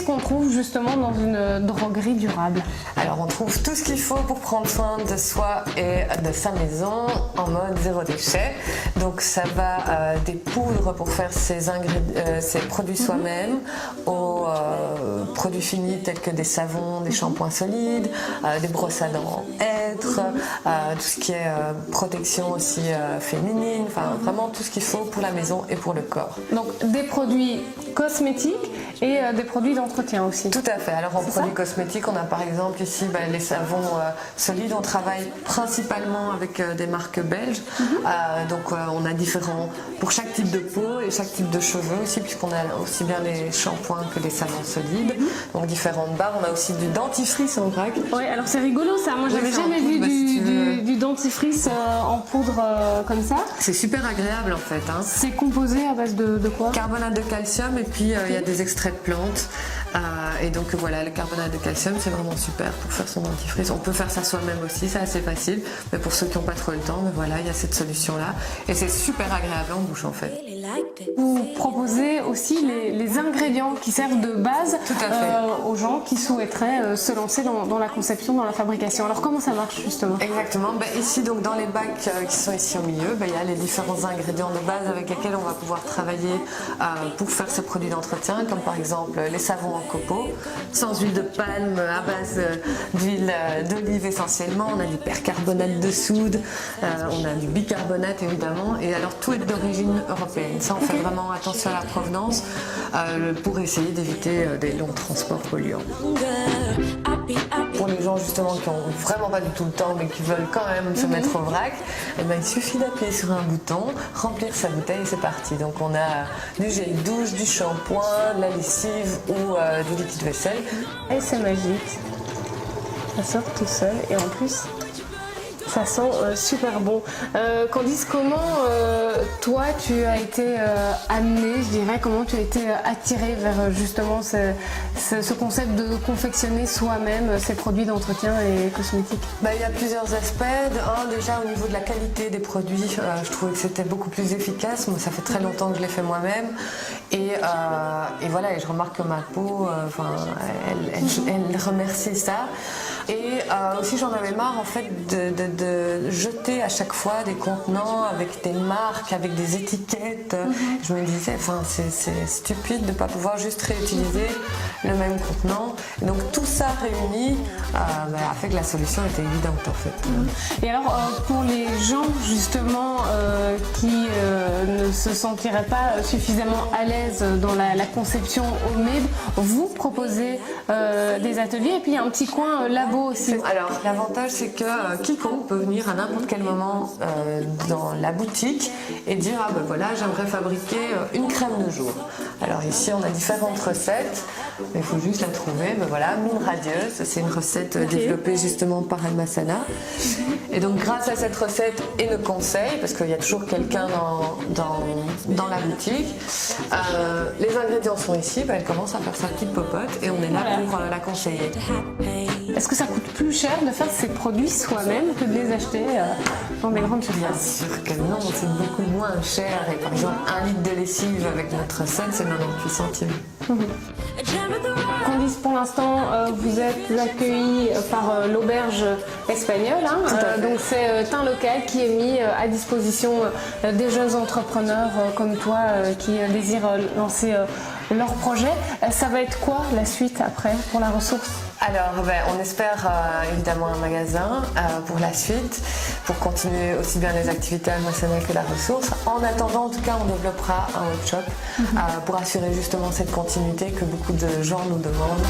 qu'on trouve justement dans une droguerie durable? Alors on trouve tout ce qu'il faut pour prendre soin de soi et de sa maison en mode zéro déchet. Donc ça va des poudres pour faire ses produits soi-même, aux produits finis tels que des savons, des shampoings solides, des brosses à dents hêtre, tout ce qui est protection aussi féminine, enfin vraiment tout ce qu'il faut pour la maison et pour le corps. Donc des produits cosmétiques et des produits d'entretien aussi. Tout à fait. Alors en produits cosmétiques, on a par exemple ici les savons solides. On travaille principalement avec des marques belges. Donc on a différents pour chaque type de peau et chaque type de cheveux aussi, puisqu'on a aussi bien les shampoings que les savons solides. Donc différentes barres. On a aussi du dentifrice en vrac. Oui, alors c'est rigolo ça. Moi j'avais jamais vu du dentifrice en poudre comme ça. C'est super agréable en fait. Hein. C'est composé à base de quoi? Carbonate de calcium et puis il y a des extraits de plantes. Et donc voilà, le carbonate de calcium c'est vraiment super pour faire son dentifrice. On peut faire ça soi-même aussi, c'est assez facile. Mais pour ceux qui n'ont pas trop le temps, voilà, il y a cette solution là. Et c'est super agréable en bouche en fait. Vous proposez aussi les ingrédients qui servent de base aux gens qui souhaiteraient se lancer dans la conception, dans la fabrication. Alors comment ça marche justement? Exactement, ici donc dans les bacs qui sont ici au milieu, il y a les différents ingrédients de base avec lesquels on va pouvoir travailler pour faire ces produits d'entretien, comme par exemple les savons en copeaux, sans huile de palme, à base d'huile d'olive essentiellement. On a du percarbonate de soude, on a du bicarbonate évidemment, et alors tout est d'origine européenne. Ça on fait vraiment attention à la provenance pour essayer d'éviter des longs transports polluants. Pour les gens justement qui n'ont vraiment pas du tout le temps mais qui veulent quand même se mettre au vrac, il suffit d'appuyer sur un bouton, remplir sa bouteille et c'est parti. Donc on a du gel douche, du shampoing, de la lessive ou du liquide vaisselle. Et c'est magique, ça sort tout seul et en plus ça sent super bon. Candice, comment toi tu as été amenée, je dirais, comment tu as été attirée vers justement ce concept de confectionner soi-même ces produits d'entretien et cosmétiques? Il y a plusieurs aspects. Déjà au niveau de la qualité des produits, je trouvais que c'était beaucoup plus efficace. Moi, ça fait très longtemps que je l'ai fait moi-même. Et voilà, et je remarque que ma peau, elle remercie ça. Et aussi j'en avais marre en fait de jeter à chaque fois des contenants avec des marques, avec des étiquettes. Je me disais, c'est stupide de ne pas pouvoir juste réutiliser le même contenant. Et donc tout ça réuni a fait que la solution était évidente en fait. Et alors pour les gens justement qui ne se sentiraient pas suffisamment à l'aise dans la conception homemade, vous proposez des ateliers et puis il y a un petit coin labo aussi. Alors l'avantage c'est que quiconque peut venir à n'importe quel moment dans la boutique et dire voilà, j'aimerais fabriquer une crème de jour. Alors ici on a différentes recettes, il faut juste la trouver. Voilà, Mine Radieuse, c'est une recette développée justement par Alma Sana. Et donc grâce à cette recette et le conseil, parce qu'il y a toujours quelqu'un dans la boutique, les ingrédients sont ici, elle commence à faire sa petite popote et on est là pour la conseiller. Est-ce que ça coûte plus cher de faire ces produits soi-même que de les acheter dans des grandes surfaces? Bien sûr que non, c'est beaucoup moins cher. Et par exemple, 1 litre de lessive avec notre recette, c'est 98 centimes. Candice, pour l'instant, vous êtes accueillie par l'auberge espagnole. Donc c'est un local qui est mis à disposition des jeunes entrepreneurs comme toi qui désirent lancer leur projet. Ça va être quoi la suite après pour la ressource? Alors on espère évidemment un magasin pour la suite, pour continuer aussi bien les activités Alma Sana que la ressource. En attendant, en tout cas, on développera un webshop pour assurer justement cette continuité que beaucoup de gens nous demandent.